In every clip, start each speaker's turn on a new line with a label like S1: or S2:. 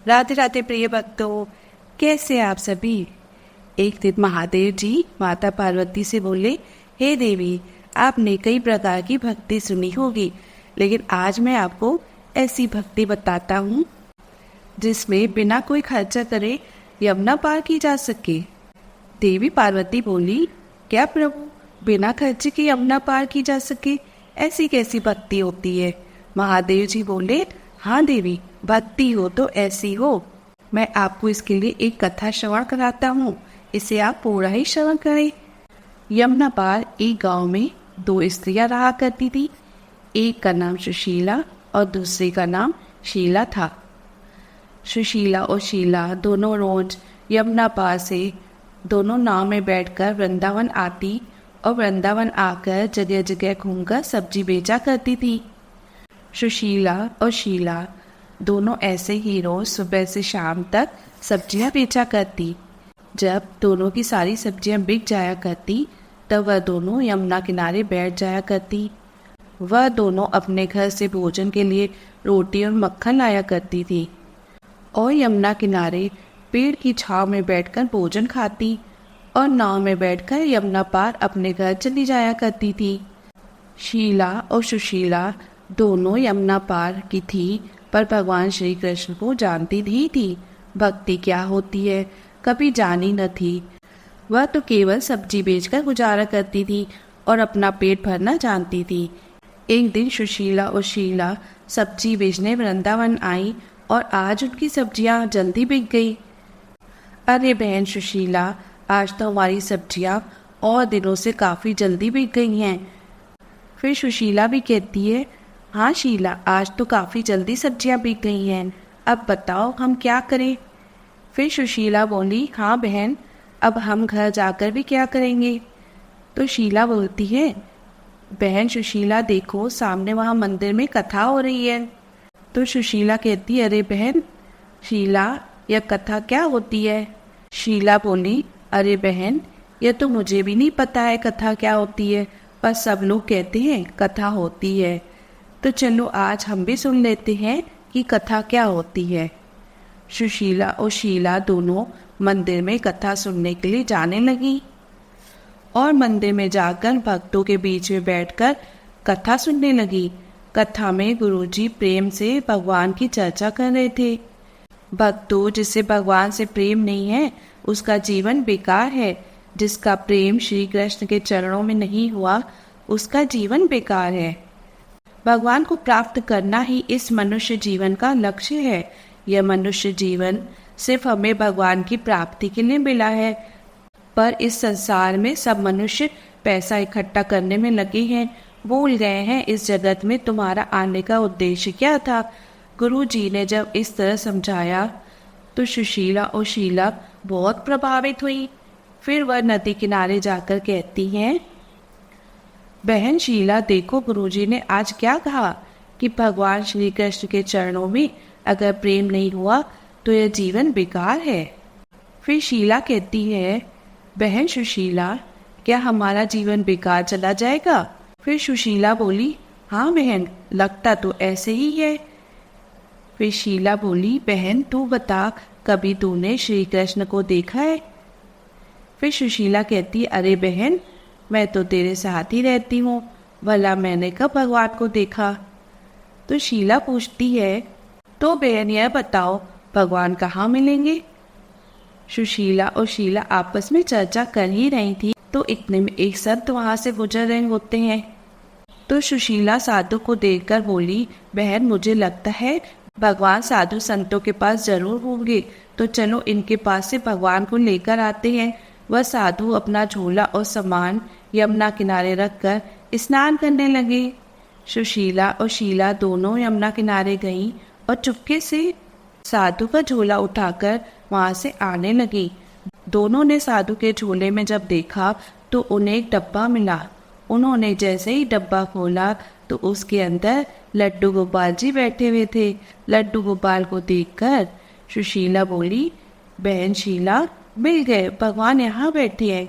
S1: राधे राधे प्रिय भक्तों, कैसे आप सभी। एक दिन महादेव जी माता पार्वती से बोले, हे देवी, आपने कई प्रकार की भक्ति सुनी होगी, लेकिन आज मैं आपको ऐसी भक्ति बताता हूँ जिसमें बिना कोई खर्चा करे यमुना पार की जा सके। देवी पार्वती बोली, क्या प्रभु, बिना खर्चे के यमुना पार की जा सके, ऐसी कैसी भक्ति होती है। महादेव जी बोले, हाँ देवी, भक्ति हो तो ऐसी हो। मैं आपको इसके लिए एक कथा श्रवण कराता हूँ, इसे आप पूरा ही श्रवण करें। यमुना पार एक गांव में दो स्त्रियां रहा करती थी। एक का नाम सुशीला और दूसरी का नाम शीला था। सुशीला और शीला दोनों रोज यमुना पार से दोनों नाव में बैठकर वृंदावन आती और वृंदावन आकर जगह जगह घूमकर सब्जी बेचा करती थी। सुशीला और शीला दोनों ऐसे ही रोज सुबह से शाम तक सब्जियां बेचा करती। जब दोनों की सारी सब्जियां बिक जाया करती तब वह दोनों यमुना किनारे बैठ जाया करती। वह दोनों अपने घर से भोजन के लिए रोटी और मक्खन लाया करती थी और यमुना किनारे पेड़ की छांव में बैठकर भोजन खाती और नाव में बैठकर यमुना पार अपने घर चली जाया करती थी। शीला और सुशीला दोनों यमुना पार की थी, पर भगवान श्री कृष्ण को जानती नहीं थी। भक्ति क्या होती है कभी जानी न थी। वह तो केवल सब्जी बेचकर गुजारा करती थी और अपना पेट भरना जानती थी। एक दिन सुशीला और शीला सब्जी बेचने वृंदावन आई और आज उनकी सब्जियां जल्दी बिक गई। अरे बहन सुशीला, आज तो हमारी सब्जियां और दिनों से काफ़ी जल्दी बिक गई हैं। फिर सुशीला भी कहती है, हाँ शीला, आज तो काफ़ी जल्दी सब्जियां बिक गई हैं, अब बताओ हम क्या करें। फिर सुशीला बोली, हाँ बहन, अब हम घर जाकर भी क्या करेंगे। तो शीला बोलती है, बहन सुशीला देखो, सामने वहाँ मंदिर में कथा हो रही है। तो सुशीला कहती है, अरे बहन शीला, यह कथा क्या होती है। शीला बोली, अरे बहन, यह तो मुझे भी नहीं पता है कथा क्या होती है, पर सब लोग कहते हैं कथा होती है, तो चलो आज हम भी सुन लेते हैं कि कथा क्या होती है। सुशीला और शीला दोनों मंदिर में कथा सुनने के लिए जाने लगी और मंदिर में जाकर भक्तों के बीच में बैठकर कथा सुनने लगी। कथा में गुरुजी प्रेम से भगवान की चर्चा कर रहे थे। भक्तों, जिसे भगवान से प्रेम नहीं है उसका जीवन बेकार है। जिसका प्रेम श्री कृष्ण के चरणों में नहीं हुआ उसका जीवन बेकार है। भगवान को प्राप्त करना ही इस मनुष्य जीवन का लक्ष्य है। यह मनुष्य जीवन सिर्फ हमें भगवान की प्राप्ति के लिए मिला है, पर इस संसार में सब मनुष्य पैसा इकट्ठा करने में लगे हैं, भूल गए हैं इस जगत में तुम्हारा आने का उद्देश्य क्या था। गुरु जी ने जब इस तरह समझाया तो सुशीला और शीला बहुत प्रभावित हुई। फिर वह नदी किनारे जाकर कहती हैं, बहन शीला देखो, गुरुजी ने आज क्या कहा कि भगवान श्री कृष्ण के चरणों में अगर प्रेम नहीं हुआ तो यह जीवन बेकार है। फिर शीला कहती है, बहन सुशीला, क्या हमारा जीवन बेकार चला जाएगा। फिर सुशीला बोली, हाँ बहन, लगता तो ऐसे ही है। फिर शीला बोली, बहन तू बता, कभी तूने श्री कृष्ण को देखा है। फिर सुशीला कहती, अरे बहन, मैं तो तेरे साथ ही रहती हूँ, भला मैंने कब भगवान को देखा। तो शीला पूछती है, तो बहन यह बताओ भगवान कहाँ मिलेंगे। सुशीला और शीला आपस में चर्चा कर ही रही थी तो इतने में एक संत वहाँ से गुजर रहे होते हैं। तो सुशीला साधु को देखकर बोली, बहन मुझे लगता है भगवान साधु संतों के पास जरूर होंगे, तो चलो इनके पास से भगवान को लेकर आते हैं। वह साधु अपना झोला और सामान यमुना किनारे रखकर स्नान करने लगे। सुशीला और शीला दोनों यमुना किनारे गईं और चुपके से साधु का झोला उठाकर वहां से आने लगी। दोनों ने साधु के झोले में जब देखा तो उन्हें एक डब्बा मिला। उन्होंने जैसे ही डब्बा खोला तो उसके अंदर लड्डू गोपाल जी बैठे हुए थे। लड्डू गोपाल को देखकर सुशीला बोली, बहन शीला, मिल गए, भगवान यहाँ बैठे हैं।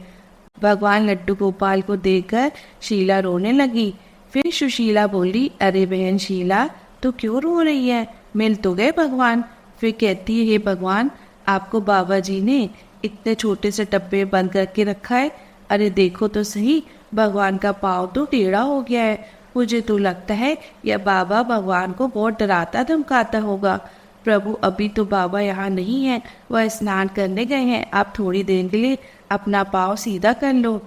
S1: भगवान लड्डू गोपाल को देखकर शीला रोने लगी। फिर सुशीला बोली, अरे बहन शीला, तो क्यों रो रही है, मिल तो गए भगवान, फिर कहती है, हे भगवान, आपको बाबा जी ने इतने छोटे से डब्बे में बंद करके रखा है। अरे देखो तो सही, भगवान का पाँव तो टेढ़ा हो गया है। मुझे तो लगता है यह बाबा भगवान को बहुत डराता धमकाता होगा। प्रभु, अभी तो बाबा यहाँ नहीं है, वह स्नान करने गए हैं। आप थोड़ी देर के लिए अपना पाँव सीधा कर लो।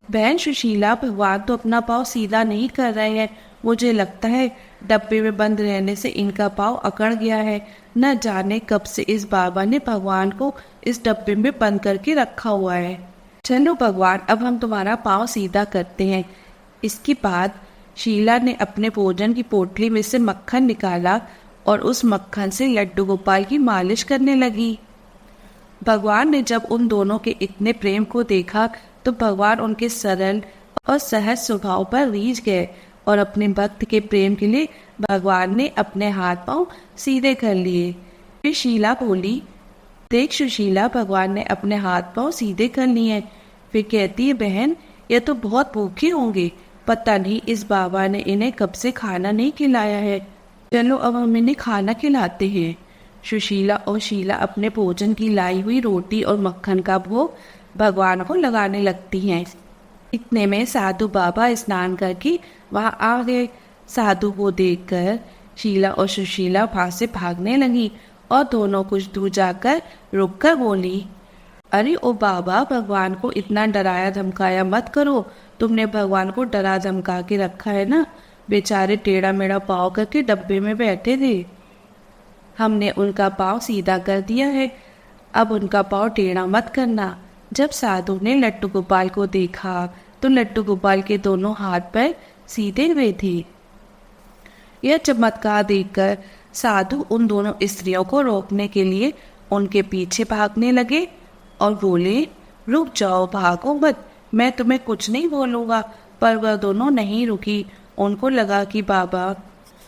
S1: बहन सुशीला, भगवान तो अपना पाँव सीधा नहीं कर रहे हैं। मुझे लगता है डब्बे में बंद रहने से इनका पाँव अकड़ गया है। न जाने कब से इस बाबा ने भगवान को इस डब्बे में बंद करके रखा हुआ है। चलो भगवान, अब हम तुम्हारा पाँव सीधा करते हैं। इसके बाद शीला ने अपने भोजन की पोटली में से मक्खन निकाला और उस मक्खन से लड्डू गोपाल की मालिश करने लगी। भगवान ने जब उन दोनों के इतने प्रेम को देखा तो भगवान उनके सरल और सहज स्वभाव पर रीझ गए और अपने भक्त के प्रेम के लिए भगवान ने अपने हाथ पांव सीधे कर लिए। फिर शीला बोली, देख सुशीला, भगवान ने अपने हाथ पांव सीधे कर लिए हैं। फिर कहती है, बहन, ये तो बहुत भूखे होंगे। पता नहीं इस बाबा ने इन्हें कब से खाना नहीं खिलाया है। चलो अब हम इन्हें खाना खिलाते हैं। सुशीला और शीला अपने भोजन की लाई हुई रोटी और मक्खन का भोग भगवान को लगाने लगती हैं। इतने में साधु बाबा स्नान करके वहां आ गए। साधु को देखकर शीला और सुशीला वहां से भागने लगी और दोनों कुछ दूर जाकर रुककर बोली, अरे ओ बाबा, भगवान को इतना डराया धमकाया मत करो। तुमने भगवान को डरा धमका के रखा है ना। बेचारे टेढ़ा मेढ़ा पाँव करके डब्बे में बैठे थे। हमने उनका पाँव सीधा कर दिया है, अब उनका पाँव टेढ़ा मत करना। जब साधु ने लड्डू गोपाल को देखा तो लड्डू गोपाल के दोनों हाथ पैर सीधे हुए थे। यह चमत्कार देखकर साधु उन दोनों स्त्रियों को रोकने के लिए उनके पीछे भागने लगे और बोले, रुक जाओ, भागो मत, मैं तुम्हें कुछ नहीं बोलूँगा। पर वह दोनों नहीं रुकी। उनको लगा कि बाबा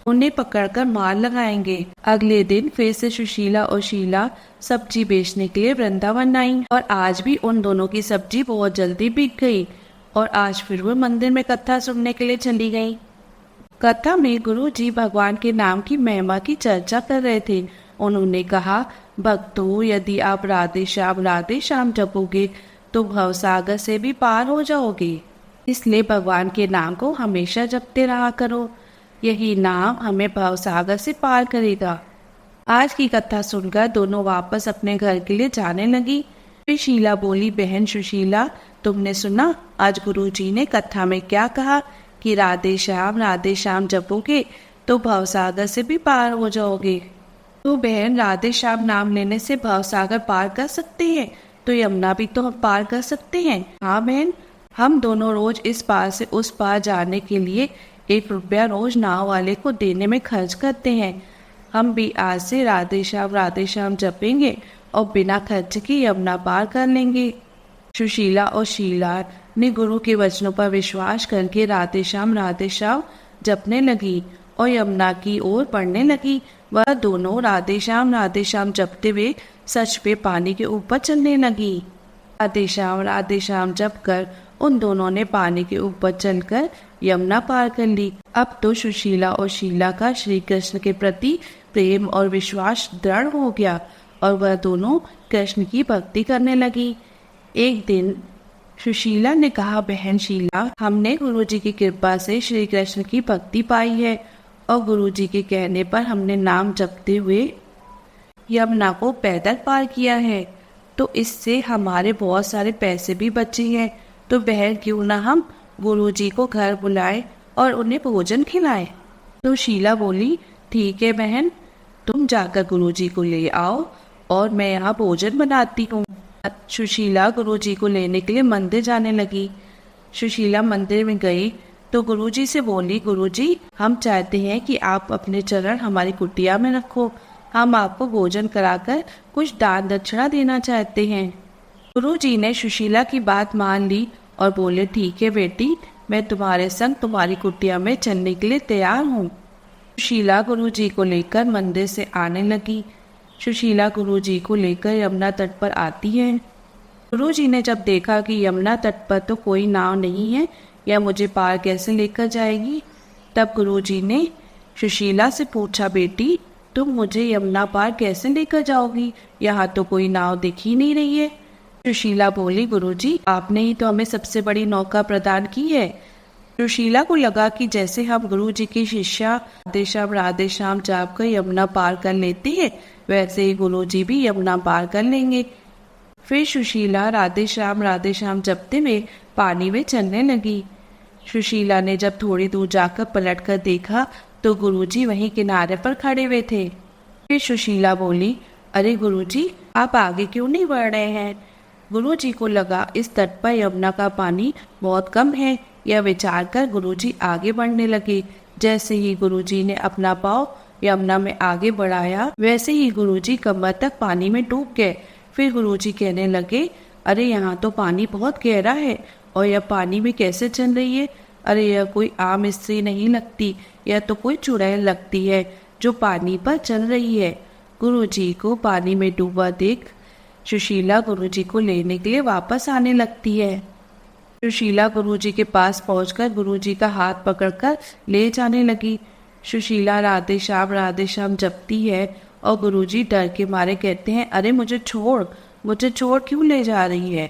S1: उन्हें पकड़कर मार लगाएंगे। अगले दिन फिर से सुशीला और शीला सब्जी बेचने के लिए वृंदावन आई और आज भी उन दोनों की सब्जी बहुत जल्दी बिक गई और आज फिर वो मंदिर में कथा सुनने के लिए चली गई। कथा में गुरु जी भगवान के नाम की महिमा की चर्चा कर रहे थे। उन्होंने कहा, भक्तों, यदि आप राधे श्याम जपोगे तो भवसागर से भी पार हो जाओगे। इसलिए भगवान के नाम को हमेशा जपते रहा करो। यही नाम हमें भवसागर से पार करेगा। आज की कथा सुनकर दोनों वापस अपने घर के लिए जाने लगी। फिर शीला बोली, बहन सुशीला, तुमने सुना आज गुरुजी ने कथा में क्या कहा कि राधे श्याम जपोगे तो भवसागर से भी पार हो जाओगे। तो बहन, राधे श्याम नाम लेने से भवसागर पार कर सकते हैं, तो यमुना भी तो हम पार कर सकते हैं। हाँ बहन, हम दोनों रोज इस पार से उस पार जाने के लिए 1 रुपया रोज नाव वाले को देने में खर्च करते हैं। हम भी आज से राधे श्याम जपेंगे और बिना खर्च के यमुना पार कर लेंगे। सुशीला और शीला ने गुरु के वचनों पर विश्वास करके राधे श्याम जपने लगी और यमुना की ओर बढ़ने लगी। वह दोनों राधे श्याम जपते हुए सच पे पानी के ऊपर चलने लगी। राधे श्याम जप कर उन दोनों ने पानी के ऊपर चलकर यमुना पार कर ली। अब तो सुशीला और शीला का श्री कृष्ण के प्रति प्रेम और विश्वास दृढ़ हो गया और वह दोनों कृष्ण की भक्ति करने लगी। एक दिन सुशीला ने कहा, बहन शीला, हमने गुरुजी की कृपा से श्री कृष्ण की भक्ति पाई है और गुरुजी के कहने पर हमने नाम जपते हुए यमुना को पैदल पार किया है, तो इससे हमारे बहुत सारे पैसे भी बचे हैं। तो बहन, क्यों ना हम गुरुजी को घर बुलाएं और उन्हें भोजन खिलाएं। तो शीला बोली, ठीक है बहन, तुम जाकर गुरुजी को ले आओ और मैं यहाँ भोजन बनाती हूँ। सुशीला गुरुजी को लेने के लिए मंदिर जाने लगी। सुशीला मंदिर में गई तो गुरुजी से बोली, गुरुजी, हम चाहते हैं कि आप अपने चरण हमारी कुटिया में रखो। हम आपको भोजन कराकर कुछ दान दक्षिणा देना चाहते हैं। गुरुजी ने सुशीला की बात मान ली और बोले, ठीक है बेटी, मैं तुम्हारे संग तुम्हारी कुटिया में चलने के लिए तैयार हूँ। सुशीला गुरुजी को लेकर मंदिर से आने लगी। सुशीला गुरुजी को लेकर यमुना तट पर आती है। गुरुजी ने जब देखा कि यमुना तट पर तो कोई नाव नहीं है, यह मुझे पार कैसे लेकर जाएगी, तब गुरुजी ने सुशीला से पूछा, बेटी, तुम मुझे यमुना पार कैसे लेकर जाओगी? यहाँ तो कोई नाव दिख ही नहीं रही है। सुशीला बोली, गुरुजी आपने ही तो हमें सबसे बड़ी नौका प्रदान की है। सुशीला को लगा कि जैसे हम गुरुजी की शिष्या राधे श्याम जाप कर यमुना पार कर लेते हैं, वैसे ही गुरुजी भी यमुना पार कर लेंगे। फिर सुशीला राधे श्याम जपते में पानी में चलने लगी। सुशीला ने जब थोड़ी दूर जाकर पलटकर देखा तो गुरुजी वहीं किनारे पर खड़े हुए थे। फिर सुशीला बोली, अरे गुरुजी आप आगे क्यों नहीं बढ़ रहे हैं? गुरुजी को लगा इस तट पर यमुना का पानी बहुत कम है। यह विचार कर गुरुजी आगे बढ़ने लगे। जैसे ही गुरुजी ने अपना पाँव यमुना में आगे बढ़ाया, वैसे ही गुरुजी कमर तक पानी में डूब गए। फिर गुरुजी कहने लगे, अरे यहाँ तो पानी बहुत गहरा है और यह पानी में कैसे चल रही है? अरे यह कोई आम स्त्री नहीं लगती, यह तो कोई चुड़ैल लगती है जो पानी पर चल रही है। गुरुजी को पानी में डूबा देख सुशीला गुरुजी को लेने के लिए वापस आने लगती है। सुशीला गुरुजी के पास पहुंचकर गुरुजी का हाथ पकड़कर ले जाने लगी। सुशीला राधे श्याम जपती है और गुरुजी डर के मारे कहते हैं, अरे मुझे छोड़ क्यों ले जा रही है?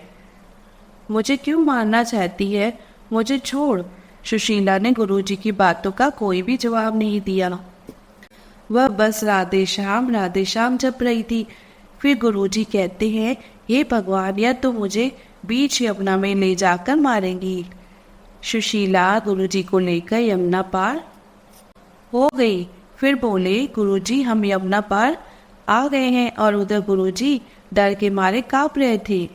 S1: मुझे क्यों मारना चाहती है? मुझे छोड़। सुशीला ने गुरुजी की बातों का कोई भी जवाब नहीं दिया। वह बस राधे श्याम जप रही थी। फिर गुरुजी कहते हैं, हे भगवान यह तो मुझे बीच यमुना में ले जाकर मारेंगी। सुशीला गुरुजी को लेकर यमुना पार हो गई। फिर बोले, गुरुजी हम यमुना पार आ गए हैं। और उधर गुरुजी डर के मारे कांप रहे थे।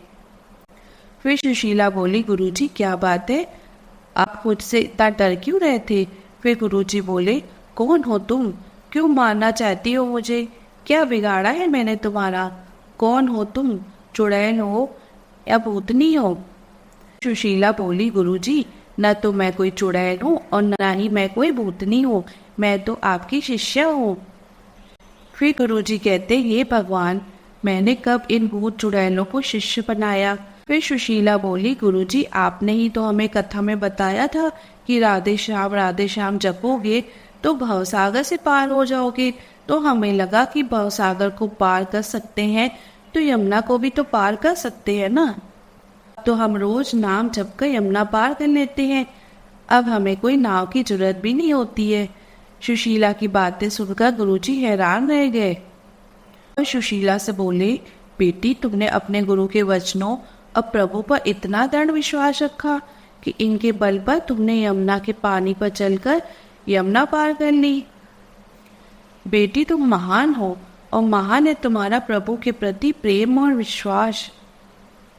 S1: फिर सुशीला बोली, गुरुजी क्या बात है, आप मुझसे इतना डर क्यों रहे थे? फिर गुरुजी बोले, कौन हो तुम? क्यों मारना चाहती हो मुझे? क्या बिगाड़ा है मैंने तुम्हारा? कौन हो तुम? चुड़ैल हो या भूतनी हो? सुशीला बोली, गुरुजी न तो मैं कोई चुड़ैल हूँ और न ही मैं कोई भूतनी हूँ, मैं तो आपकी शिष्या हूँ। फिर गुरुजी कहते, हे भगवान मैंने कब इन भूत चुड़ैलों को शिष्य बनाया? फिर सुशीला बोली, गुरुजी आपने ही तो हमें कथा में बताया था कि राधे श्याम जपोगे तो भवसागर से पार हो जाओगे। तो हमें लगा कि भवसागर को पार कर सकते हैं तो यमुना को भी तो पार कर सकते हैं ना। तो हम रोज नाम जपकर यमुना पार कर लेते हैं। अब हमें कोई नाव की जरूरत भी नहीं होती है। सुशीला की बातें सुनकर गुरुजी हैरान रह गए और सुशीला से बोले, बेटी तुमने अपने गुरु के वचनों और प्रभु पर इतना दृढ़ विश्वास रखा कि इनके बल पर तुमने यमुना के पानी पर चलकर यमुना पार कर ली। बेटी तुम महान हो और महान है तुम्हारा प्रभु के प्रति प्रेम और विश्वास।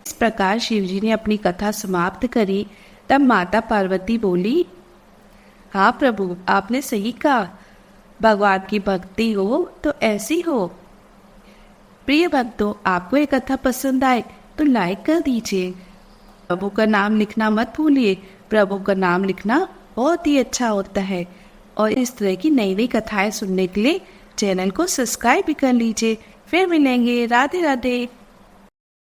S1: इस प्रकार शिवजी ने अपनी कथा समाप्त करी। तब माता पार्वती बोली, हाँ प्रभु आपने सही कहा, भगवान की भक्ति हो तो ऐसी हो। प्रिय भक्तों आपको ये कथा पसंद आए तो लाइक कर दीजिए। प्रभु का नाम लिखना मत भूलिए, प्रभु का नाम लिखना बहुत ही अच्छा होता है। और इस तरह की नई नई कथाएं सुनने के लिए चैनल को सब्सक्राइब भी कर लीजिए। फिर मिलेंगे। राधे राधे।